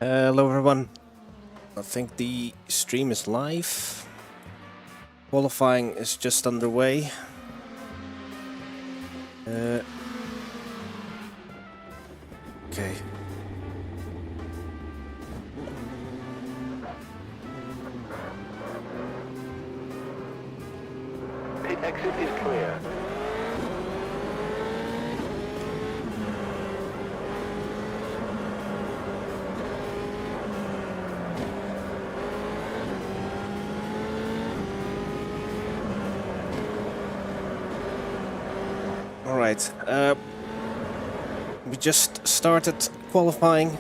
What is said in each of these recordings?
Hello everyone, I think the stream is live. Qualifying is just underway. Okay. Pit exit is clear. Alright, we just started qualifying.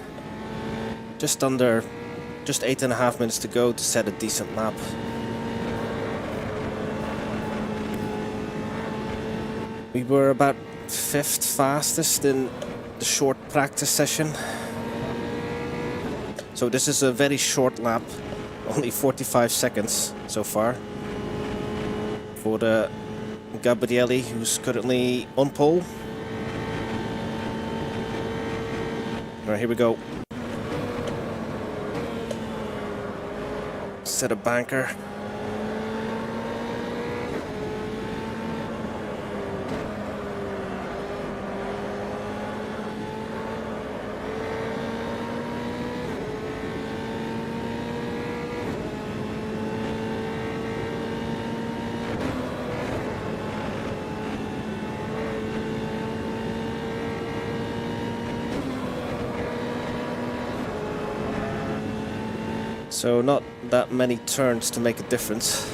Just 8.5 minutes to go to set a decent lap. We were about 5th fastest in the short practice session. So this is a very short lap, only 45 seconds so far for the Gabrielli, who's currently on pole. Alright, here we go. Set a banker. So not that many turns to make a difference.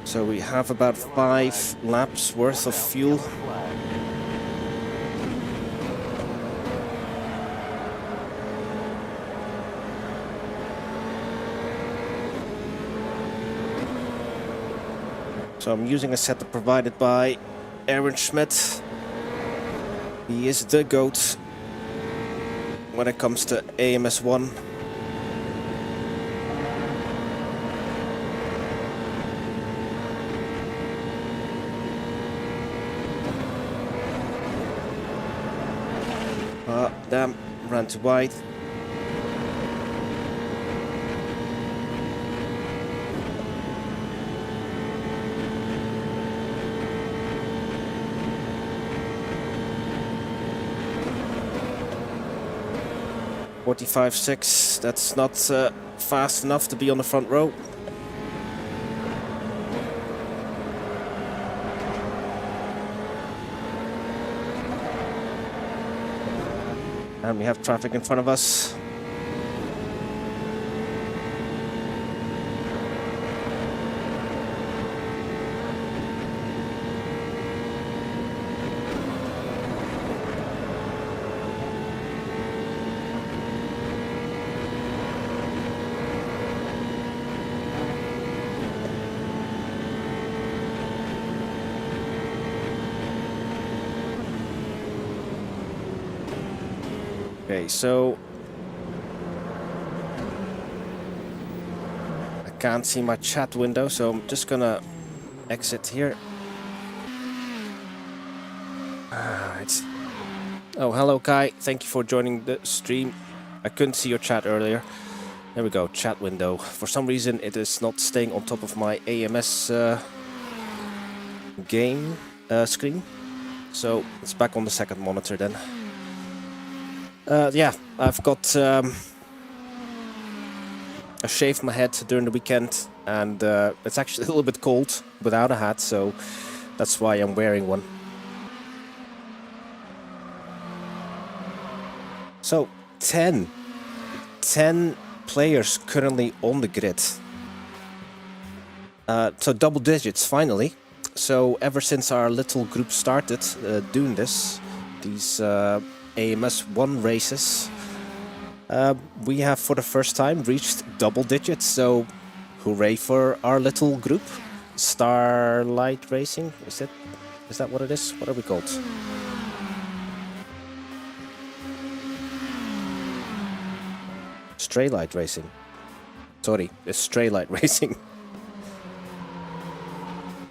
So we have about 5 laps worth of fuel. So I'm using a setup provided by Aaron Schmidt. He is the GOAT when it comes to AMS1. Damn, ran too wide. .45.6, that's not fast enough to be on the front row. And we have traffic in front of us. Okay, so I can't see my chat window, so I'm just gonna exit here. Alright. Oh, hello Kai, thank you for joining the stream. I couldn't see your chat earlier. There we go, chat window. For some reason it is not staying on top of my AMS game screen. So it's back on the second monitor then. Yeah, I've got I shaved my head during the weekend, and it's actually a little bit cold without a hat, so that's why I'm wearing one. So 10 players currently on the grid. So double digits finally. So ever since our little group started doing this, these AMS 1 races, we have for the first time reached double digits, so hooray for our little group. Starlight Racing, is that what it is? What are we called? Straylight Racing. Sorry, it's Straylight Racing.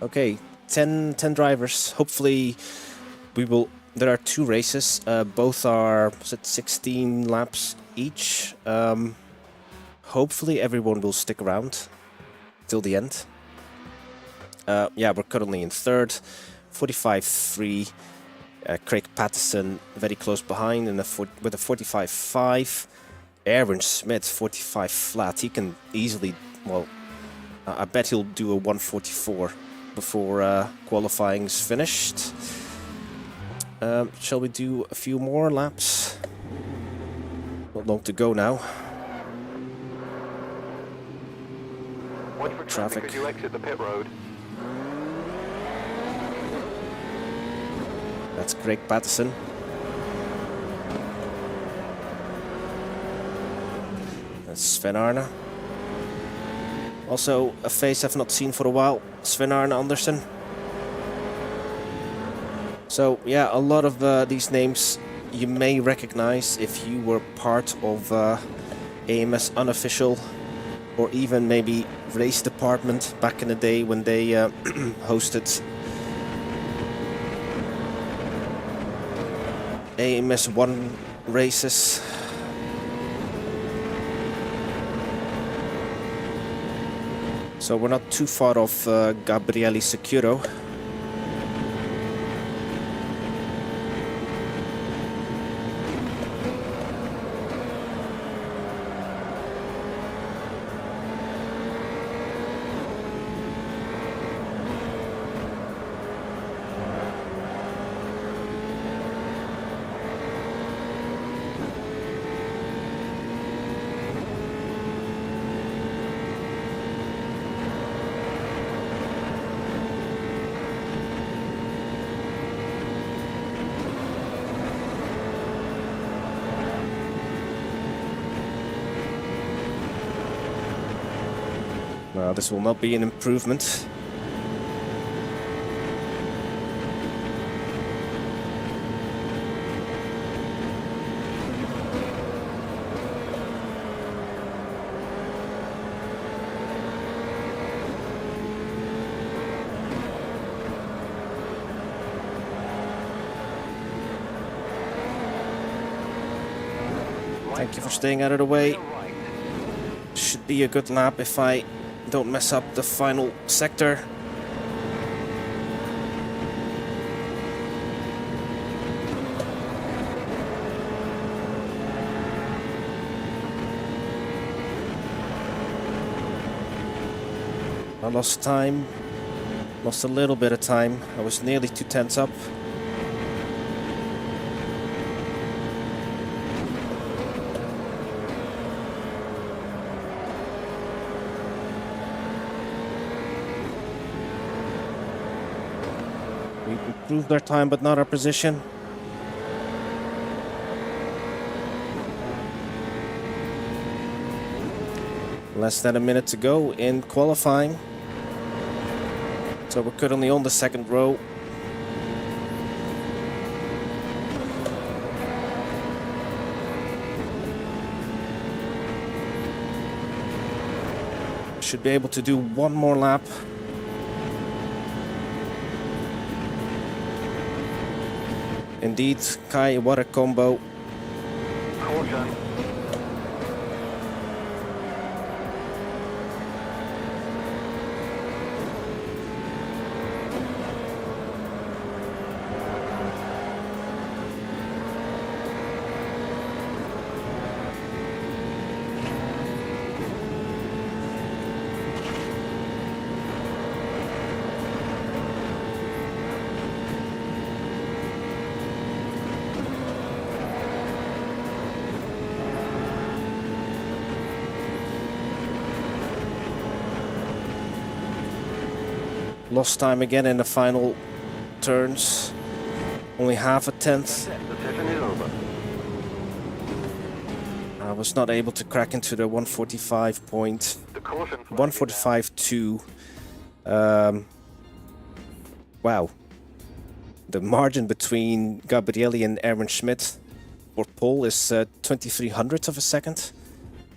Okay, 10 drivers. Hopefully we will... There are 2 races. Both are 16 laps each. Hopefully everyone will stick around till the end. Yeah, we're currently in 3rd. 45.3. Craig Patterson very close behind with a 45.5. Aaron Smith 45 flat. He can easily... Well, I bet he'll do a 144 before qualifying's finished. Shall we do a few more laps? Not long to go now. Watch for traffic as you exit the pit road. That's Craig Patterson. That's Sven Arne. Also, a face I've not seen for a while, Sven Arne Andersen. So, yeah, a lot of these names you may recognize if you were part of AMS Unofficial, or even maybe Race Department back in the day when they hosted AMS 1 races. So we're not too far off Gabriele Securo. Well, this will not be an improvement. Thank you for staying out of the way. Should be a good lap if I don't mess up the final sector. I lost time, lost a little bit of time. I was nearly 2 tenths up. We improved our time, but not our position. Less than a minute to go in qualifying. So we're currently on the 2nd row. Should be able to do one more lap. Indeed, Kai, what a combo. Caution. Lost time again in the final turns. Only half a tenth. The session is over. I was not able to crack into the 145 point. The caution flag is out. 145.2. Wow. The margin between Gabrielli and Aaron Schmidt for pole is 23 hundredths of a second,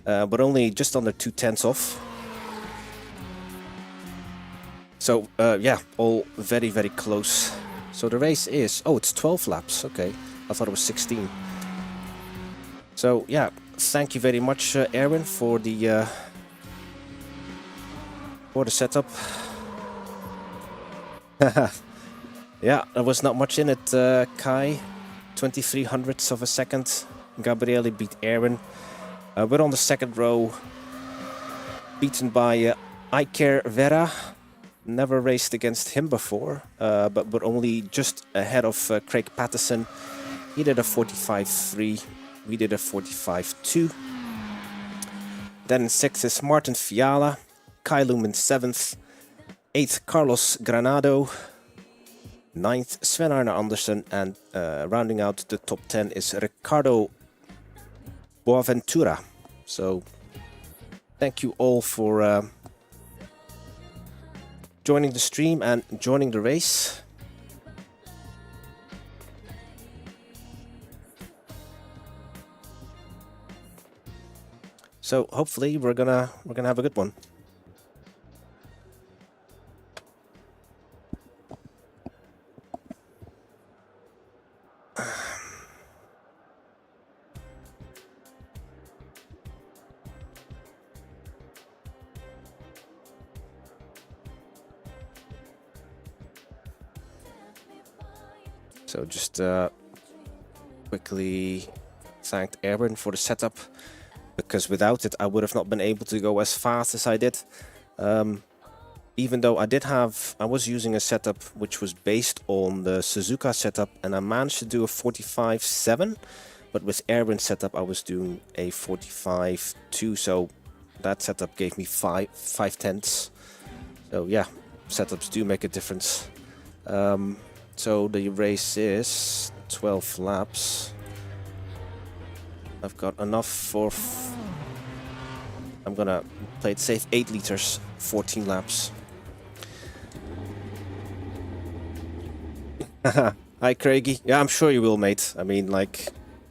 but only just under 2/10 off. So yeah, all very, very close. So the race is, oh, it's 12 laps. Okay, I thought it was 16. So yeah, thank you very much, Aaron, for the setup. Yeah, there was not much in it, Kai. 23 hundredths of a second. Gabriele beat Aaron. We're on the second row, beaten by Iker Vera. Never raced against him before, but only just ahead of Craig Patterson. He did a 45.3. We did a 45.2. Then in sixth is Martin Fiala. Kai Lumen 7th. 8th, Carlos Granado. 9th, Sven Arne Andersen. And rounding out the top 10 is Ricardo Boaventura. So, thank you all for joining the stream and joining the race. So hopefully we're gonna have a good one. So just quickly thanked Aaron for the setup, because without it I would have not been able to go as fast as I did. Even though I was using a setup which was based on the Suzuka setup, and I managed to do a 45.7, but with Aaron's setup I was doing a 45.2, so that setup gave me 5/10. So yeah, setups do make a difference. So the race is 12 laps. I've got enough for... I'm gonna play it safe, 8 liters, 14 laps. Hi Craigie. Yeah, I'm sure you will, mate. I mean, like,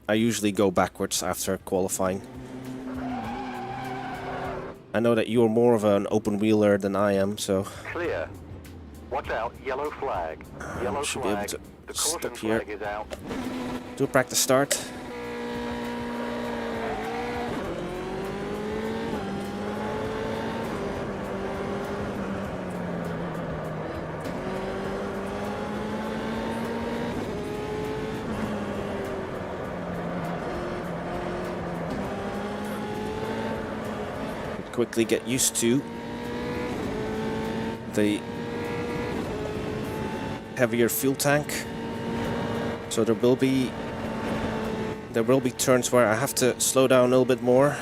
I usually go backwards after qualifying. I know that you're more of an open wheeler than I am, so... Clear. Watch out, yellow flag. Yellow should be flag. able to The stop caution here. flag is out. Do a practice start. Quickly get used to the heavier fuel tank. So there will be turns where I have to slow down a little bit more,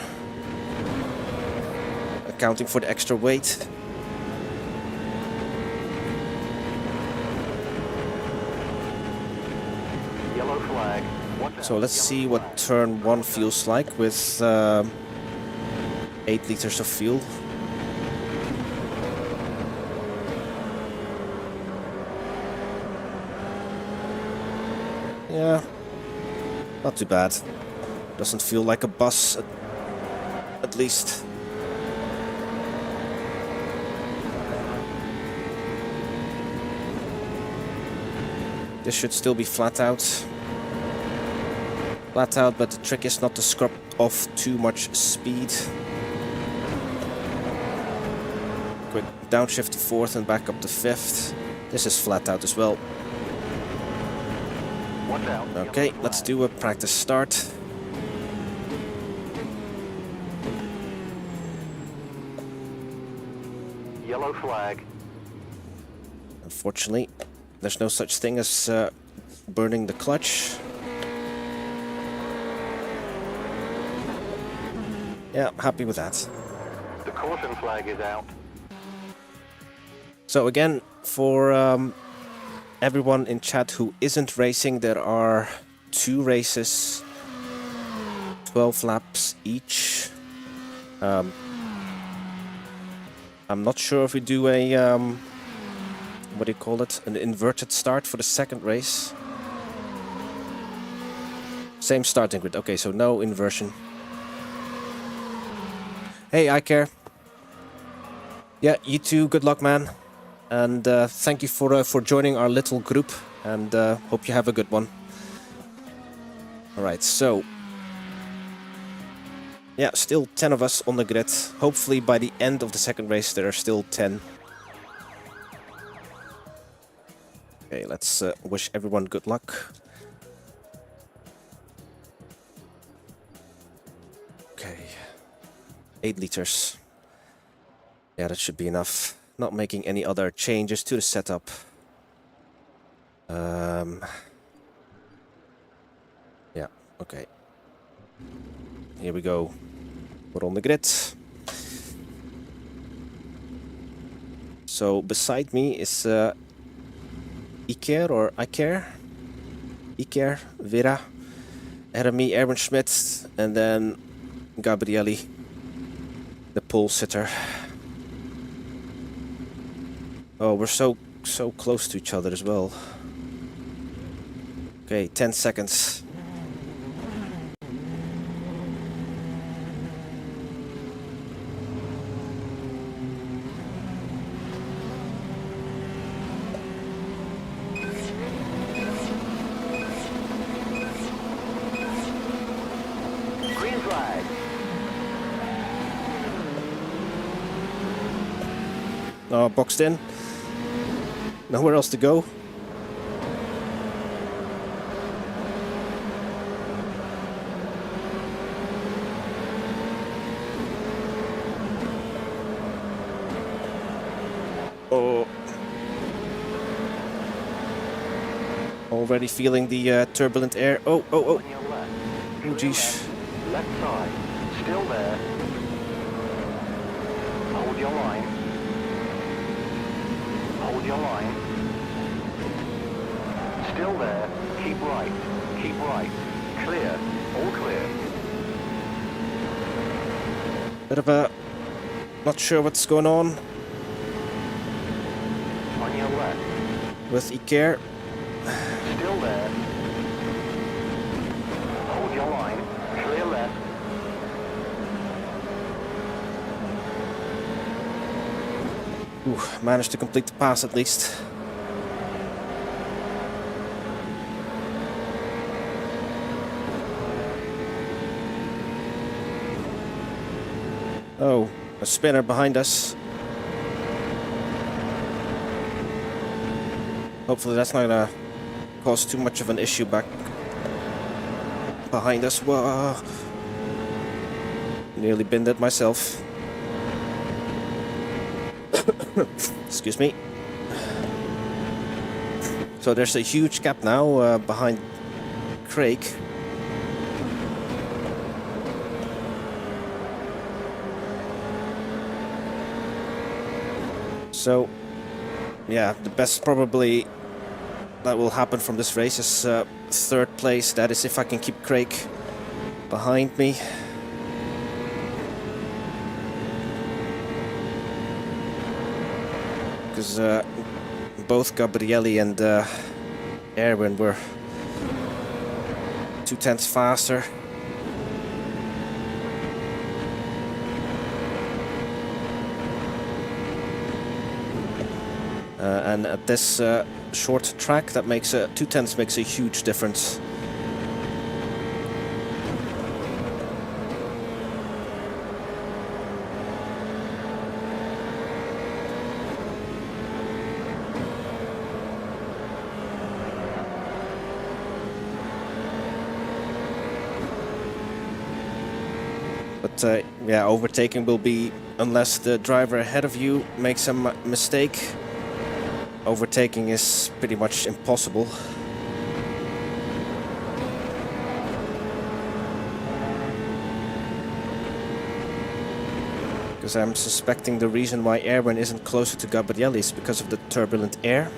accounting for the extra weight. Yellow flag. Watch out, So let's yellow see flag. what turn 1 feels like with 8 liters of fuel. Yeah, not too bad. Doesn't feel like a bus, at least. This should still be flat out. Flat out, but the trick is not to scrub off too much speed. Quick downshift to 4th and back up to 5th. This is flat out as well. Watch out, Okay, yellow let's flag. do a practice start. Yellow flag. Unfortunately, there's no such thing as burning the clutch. Yeah, happy with that. The caution flag is out. So again, For everyone in chat who isn't racing, there are 2 races, 12 laps each. I'm not sure if we do a what do you call it? An inverted start for the second race. Same starting grid. Okay, so no inversion. Hey, I care. Yeah, you too. Good luck, man. And thank you for joining our little group. And hope you have a good one. All right, so yeah, still 10 of us on the grid. Hopefully by the end of the second race there are still 10. Okay, let's wish everyone good luck. Okay, 8 liters. Yeah, that should be enough. Not making any other changes to the setup. Yeah, okay. Here we go. We're on the grid. So beside me is Iker or Iker, Vera, Jeremy, Erwin Schmidt, and then Gabrielli, the pole sitter. Oh, we're so close to each other as well. Okay, 10 seconds. Green flag. Oh, boxed in. Nowhere else to go. Oh. Already feeling the turbulent air. Oh. On your left. Oh, geez. Left side. Still there. Hold your line. Hold your line. Still there. Keep right. Keep right. Clear. All clear. Bit of a... Not sure what's going on On your left. with Iker. Still there. Hold your line. Clear left. Ooh, managed to complete the pass at least. Oh, a spinner behind us. Hopefully that's not gonna cause too much of an issue back behind us. Whoa. Nearly binned it myself. Excuse me. So there's a huge gap now behind Craig. So, yeah, the best probably that will happen from this race is third place. That is if I can keep Craig behind me. Because both Gabrielli and Erwin were 2/10 faster. And at this short track, that makes 2/10 makes a huge difference. But yeah, overtaking will be, unless the driver ahead of you makes a mistake, overtaking is pretty much impossible. Because I'm suspecting the reason why Erwin isn't closer to Gabriele is because of the turbulent air.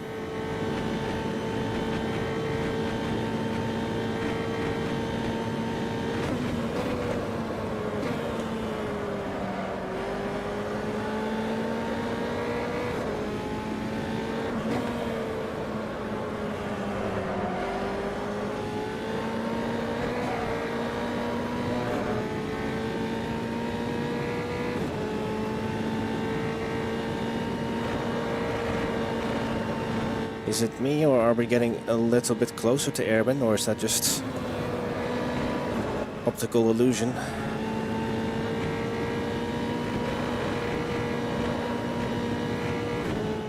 Is it me, or are we getting a little bit closer to Erwin, or is that just optical illusion?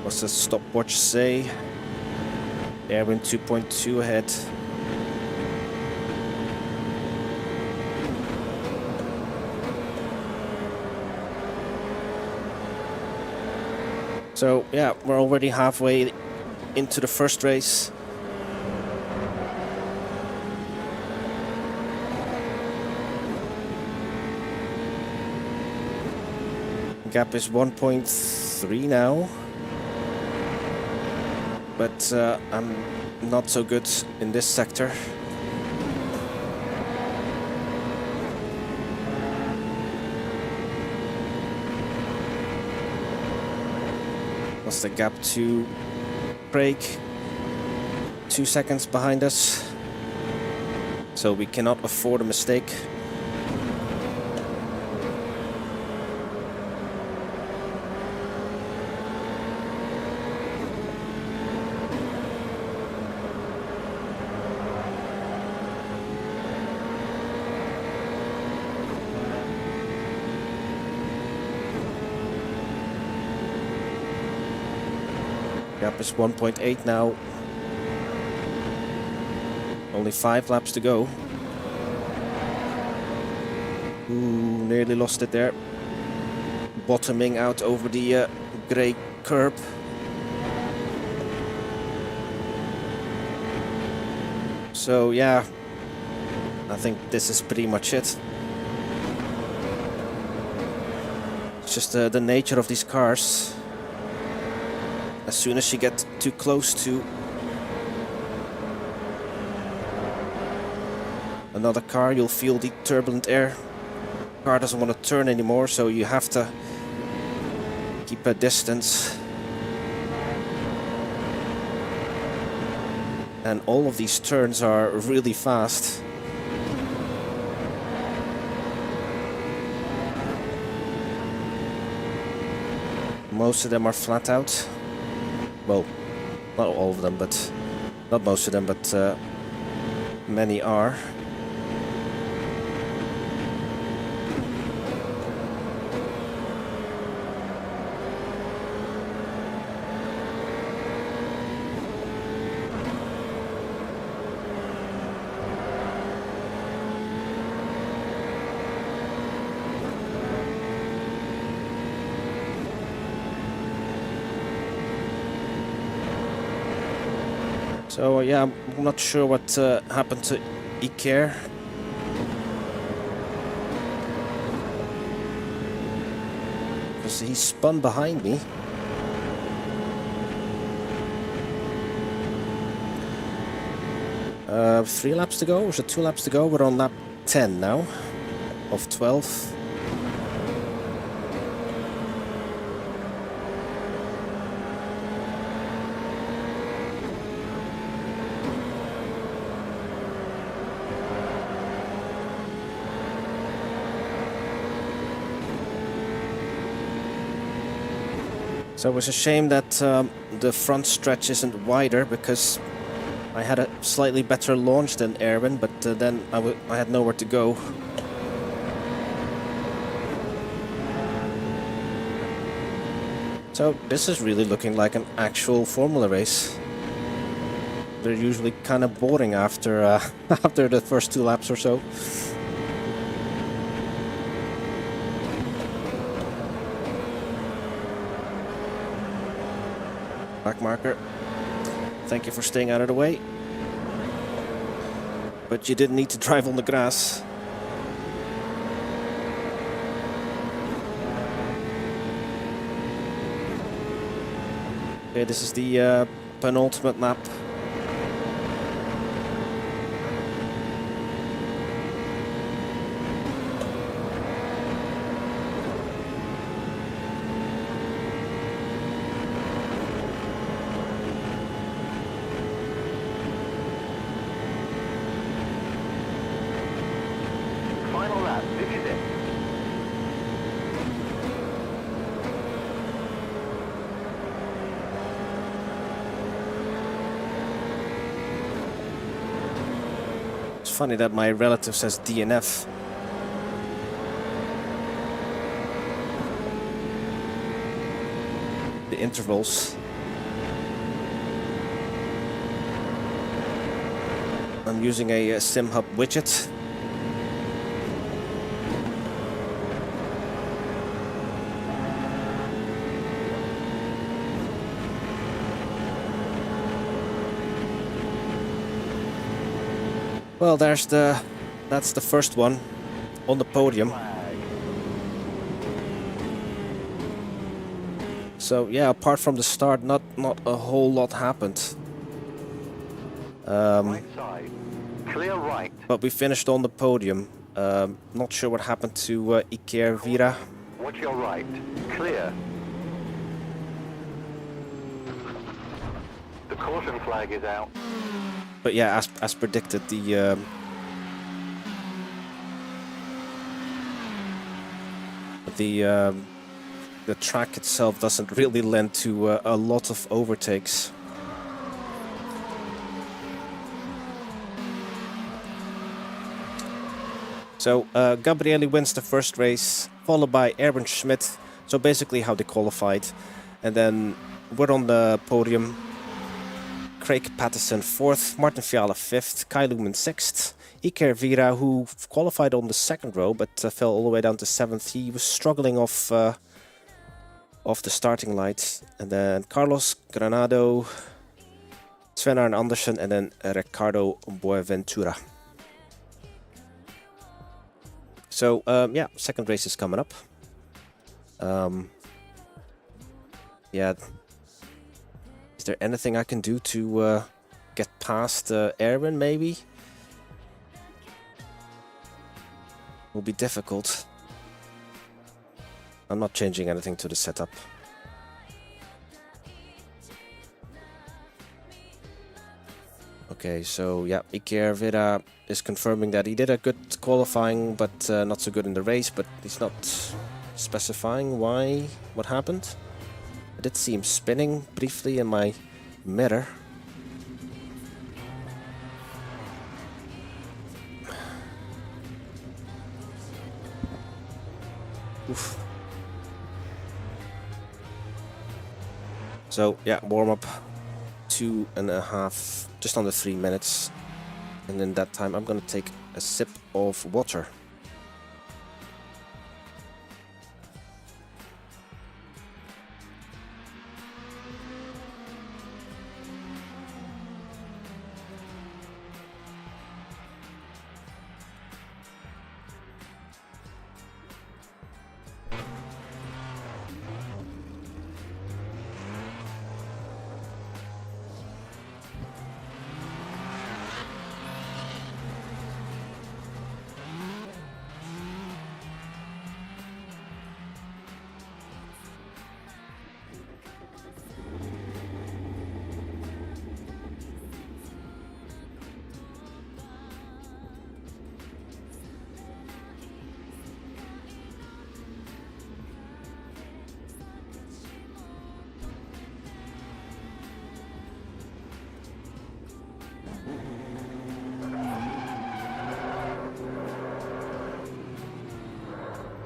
What's the stopwatch say? Erwin 2.2 ahead. So yeah, we're already halfway into the first race. Gap is 1.3 now, but I'm not so good in this sector. What's the gap to Craig? 2 seconds behind us, so we cannot afford a mistake. Gap is 1.8 now. Only 5 laps to go. Ooh, nearly lost it there. Bottoming out over the grey curb. So yeah, I think this is pretty much it. It's just the nature of these cars. As soon as you get too close to another car, you'll feel the turbulent air. The car doesn't want to turn anymore, so you have to keep a distance. And all of these turns are really fast. Most of them are flat out. Well, not all of them, but not most of them, but many are. So yeah, I'm not sure what happened to Iker. Because he spun behind me. Three laps to go, or is it 2 laps to go? We're on lap 10 now, of 12. So it was a shame that the front stretch isn't wider, because I had a slightly better launch than Erwin, but then I had nowhere to go. So this is really looking like an actual Formula race. They're usually kind of boring after after the first 2 laps or so. Back marker. Thank you for staying out of the way. But you didn't need to drive on the grass. Okay, this is the penultimate lap. Final lap. This is it. It's funny that my relative says DNF. The intervals. I'm using a SimHub widget. Well, that's the first one on the podium. So yeah, apart from the start, not a whole lot happened. Right side. Clear right. But we finished on the podium. Not sure what happened to Iker Vira. Watch your right. Clear. The caution flag is out. But yeah, as predicted, the track itself doesn't really lend to a lot of overtakes. So Gabriele wins the first race, followed by Erwin Schmidt. So basically how they qualified. And then we're on the podium. Craig Patterson 4th, Martin Fiala 5th, Kai Lumen 6th, Iker Vira, who qualified on the second row but fell all the way down to 7th. He was struggling off the starting lights. And then Carlos Granado, Sven Arne Andersen, and then Ricardo Boaventura. So yeah, second race is coming up. Yeah. Is there anything I can do to get past Erwin, maybe? Will be difficult. I'm not changing anything to the setup. Okay, so yeah, Iker Vira is confirming that he did a good qualifying, but not so good in the race, but he's not specifying why, what happened. I did see him spinning briefly in my mirror. Oof. So yeah, warm up 2.5, just under 3 minutes. And in that time I'm gonna take a sip of water.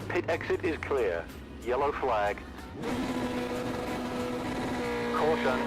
Pit exit is clear. Yellow flag. Caution.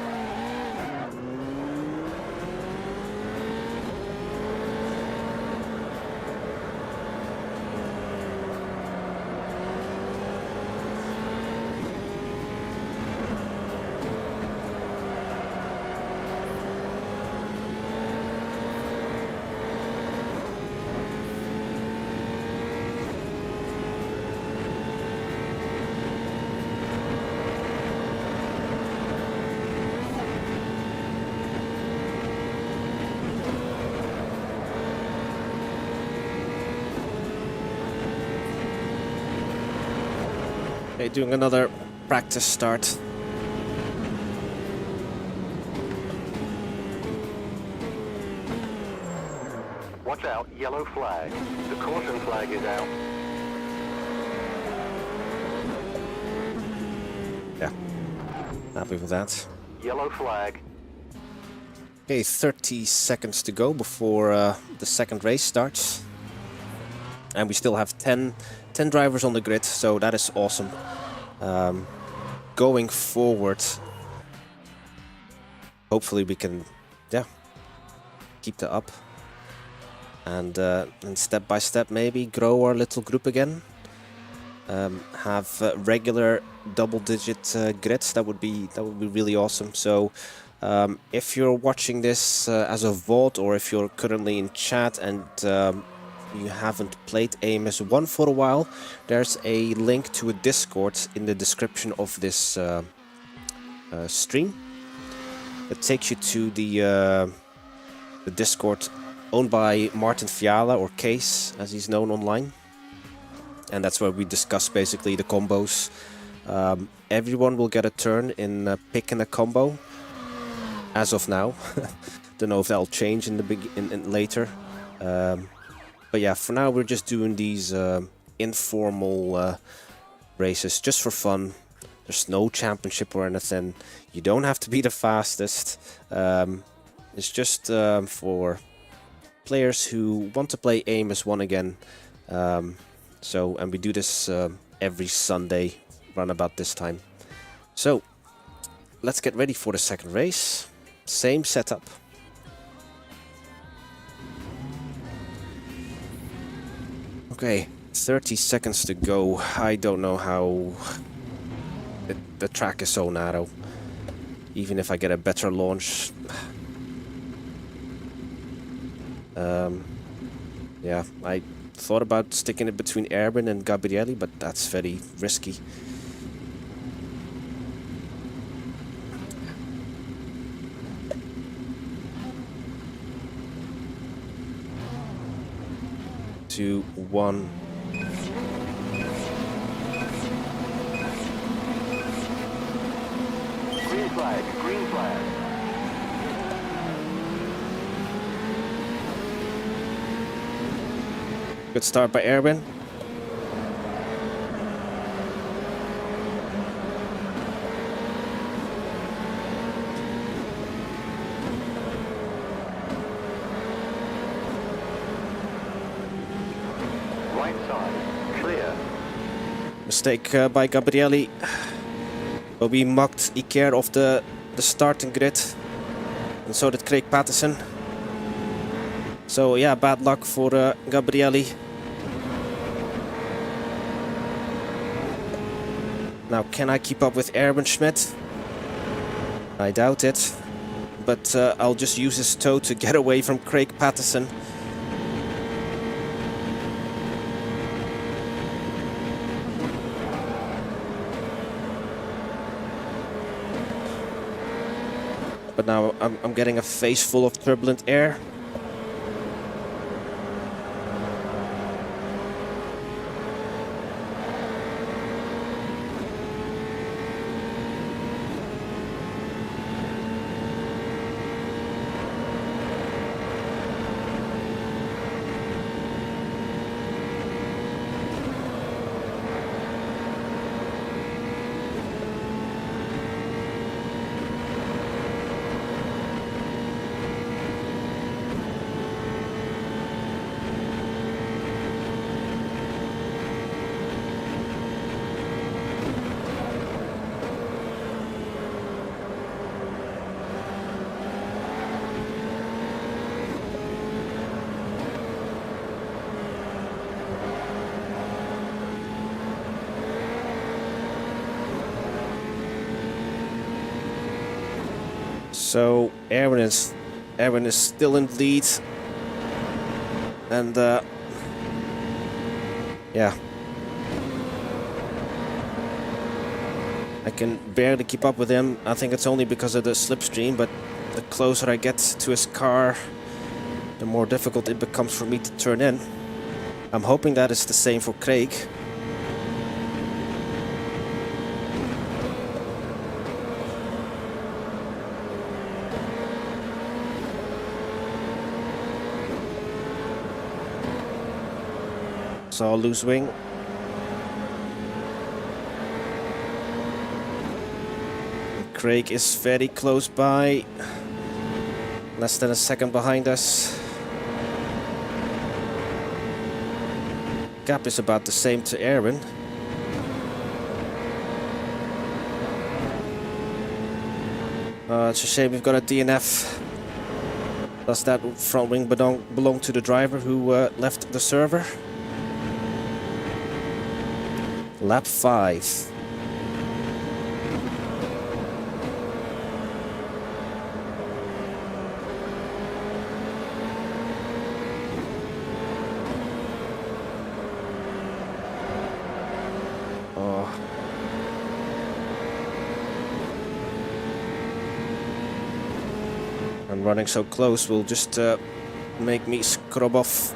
Okay, doing another practice start. Watch out, yellow flag. The caution flag is out. Yeah, happy with that. Yellow flag. Okay, 30 seconds to go before the second race starts. And we still have 10 drivers on the grid, so that is awesome. Going forward, hopefully we can, keep that up. And step by step maybe grow our little group again. Have regular double-digit grids. That would be really awesome. So if you're watching this as a VOD, or if you're currently in chat and you haven't played AMS1 for a while, there's a link to a Discord in the description of this stream. It takes you to the Discord owned by Martin Fiala, or Case as he's known online. And that's where we discuss basically the combos. Everyone will get a turn in picking a combo as of now. Don't know if that'll change in the later. But yeah, for now we're just doing these informal races just for fun. There's no championship or anything. You don't have to be the fastest. It's just for players who want to play AMS1 again. And we do this every Sunday, around about this time. So, let's get ready for the second race. Same setup. Okay, 30 seconds to go. I don't know how the track is so narrow. Even if I get a better launch. Yeah, I thought about sticking it between Erwin and Gabrielli, but that's very risky. Two, one. Green flag, green flag. Good start by Erwin. Right side, clear. Mistake by Gabrielli. But we mucked Iker off the starting grid. And so did Craig Patterson. So yeah, bad luck for Gabrielli. Now, can I keep up with Erwin Schmidt? I doubt it. But I'll just use his toe to get away from Craig Patterson. But now I'm getting a face full of turbulent air. So Erwin is still in the lead, and yeah, I can barely keep up with him. I think it's only because of the slipstream, but the closer I get to his car, the more difficult it becomes for me to turn in. I'm hoping that is the same for Craig. So I'll lose wing. Craig is very close by. Less than a second behind us. Gap is about the same to Aaron. It's a shame we've got a DNF. Does that front wing belong to the driver who left the server? Lap 5. And running so close will just make me scrub off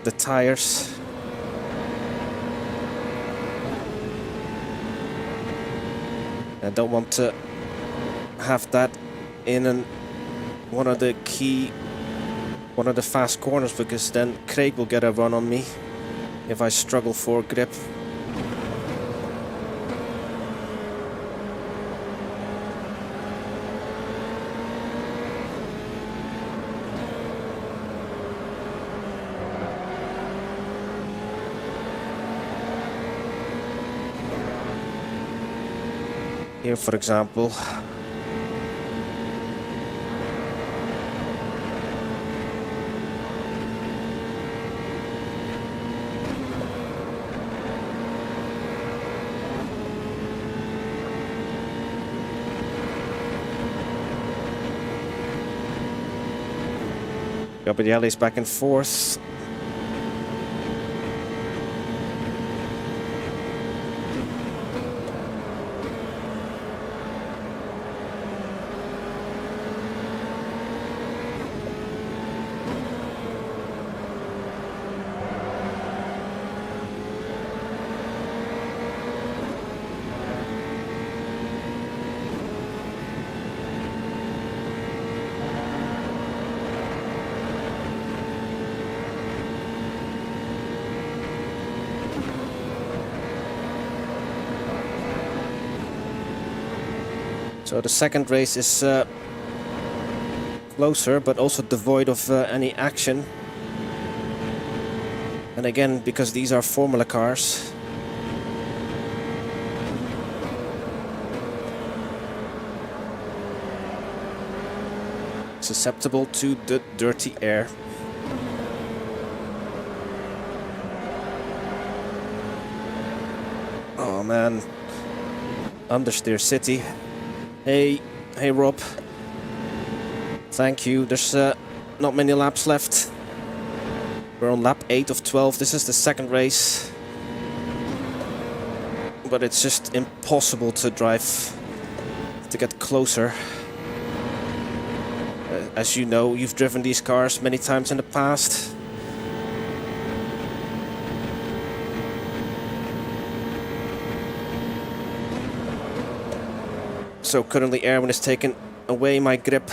the tires. I don't want to have that in one of the fast corners, because then Craig will get a run on me if I struggle for grip. Here, for example, Gabriele's back and forth. So the second race is closer, but also devoid of any action. And again, because these are Formula cars, susceptible to the dirty air. Oh man, understeer city. Hey Rob. Thank you. There's not many laps left. We're on lap 8 of 12. This is the second race. But it's just impossible to drive, to get closer. As you know, you've driven these cars many times in the past. So currently Erwin is taking away my grip,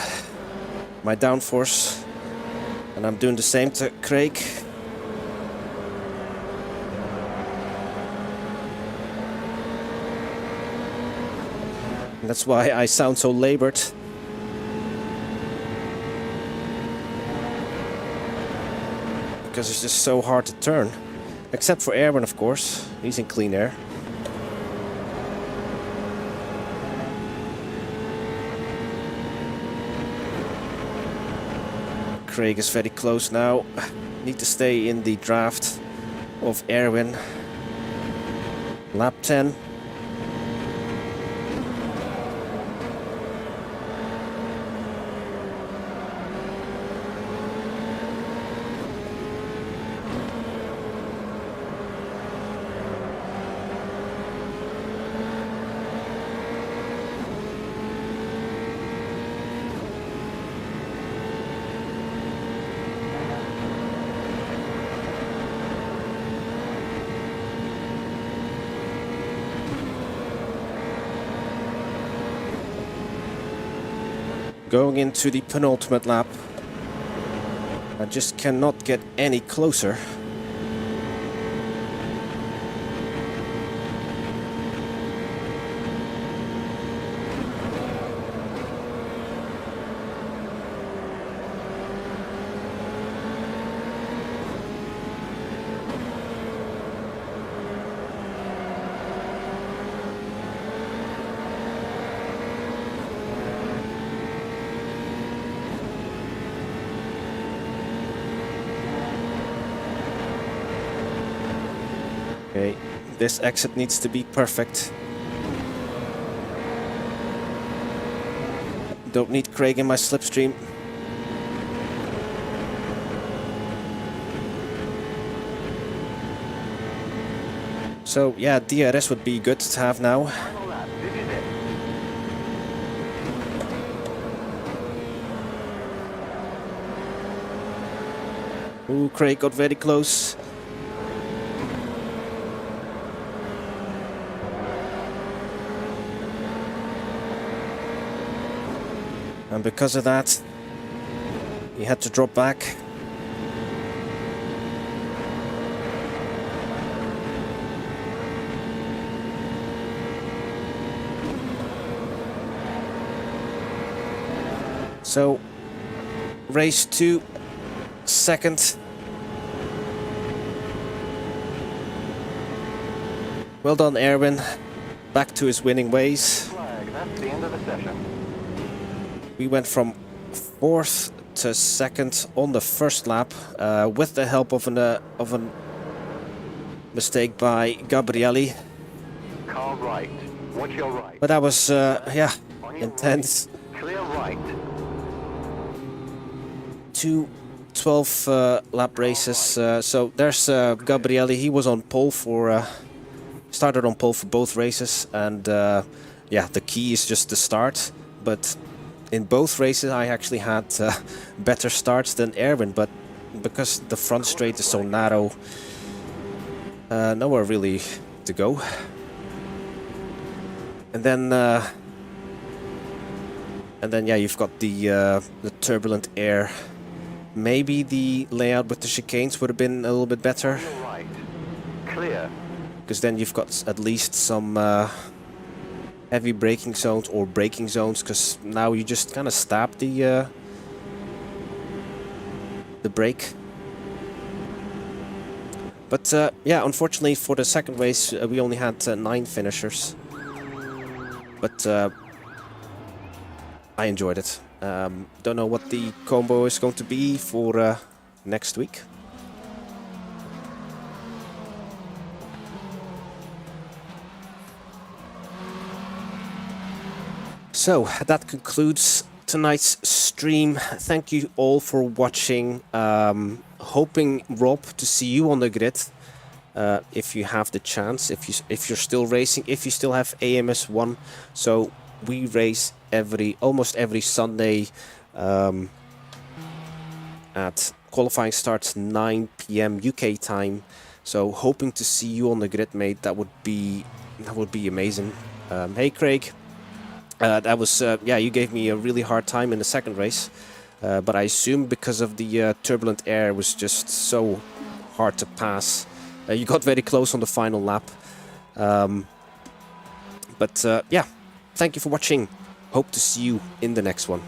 my downforce, and I'm doing the same to Craig. And that's why I sound so labored. Because it's just so hard to turn. Except for Erwin, of course. He's in clean air. Craig is very close now. Need to stay in the draft of Erwin. Lap 10. Going into the penultimate lap. I just cannot get any closer. Okay, this exit needs to be perfect. Don't need Craig in my slipstream. So yeah, DRS would be good to have now. Final lap. This is it. Ooh, Craig got very close. And because of that, he had to drop back. So, race 2, second. Well done, Erwin. Back to his winning ways. Flag. That's the end of the session. We went from 4th to 2nd on the first lap with the help of an mistake by Gabrielli. Car right. Watch your right. But that was, yeah, On your intense. right. Clear right. 2 12 lap races. So there's Gabrielli. He was on pole for, started on pole for both races. And yeah, the key is just the start. But in both races I actually had better starts than Erwin. But because the front straight is so narrow, nowhere really to go. And then yeah, you've got the turbulent air. Maybe the layout with the chicanes would have been a little bit better, On your right. Clear. because then you've got at least some heavy braking zones or braking zones. Because now you just kind of stab the brake. But yeah, unfortunately for the second race we only had 9 finishers. But I enjoyed it. Don't know what the combo is going to be for next week. So that concludes tonight's stream. Thank you all for watching. Hoping, Rob, to see you on the grid if you have the chance. If you're still racing, if you still have AMS1. So we race almost every Sunday. At qualifying starts 9 PM UK time. So hoping to see you on the grid, mate. That would be amazing. Hey, Craig. That was yeah. You gave me a really hard time in the second race, but I assume because of the turbulent air, it was just so hard to pass. You got very close on the final lap. But yeah, thank you for watching. Hope to see you in the next one.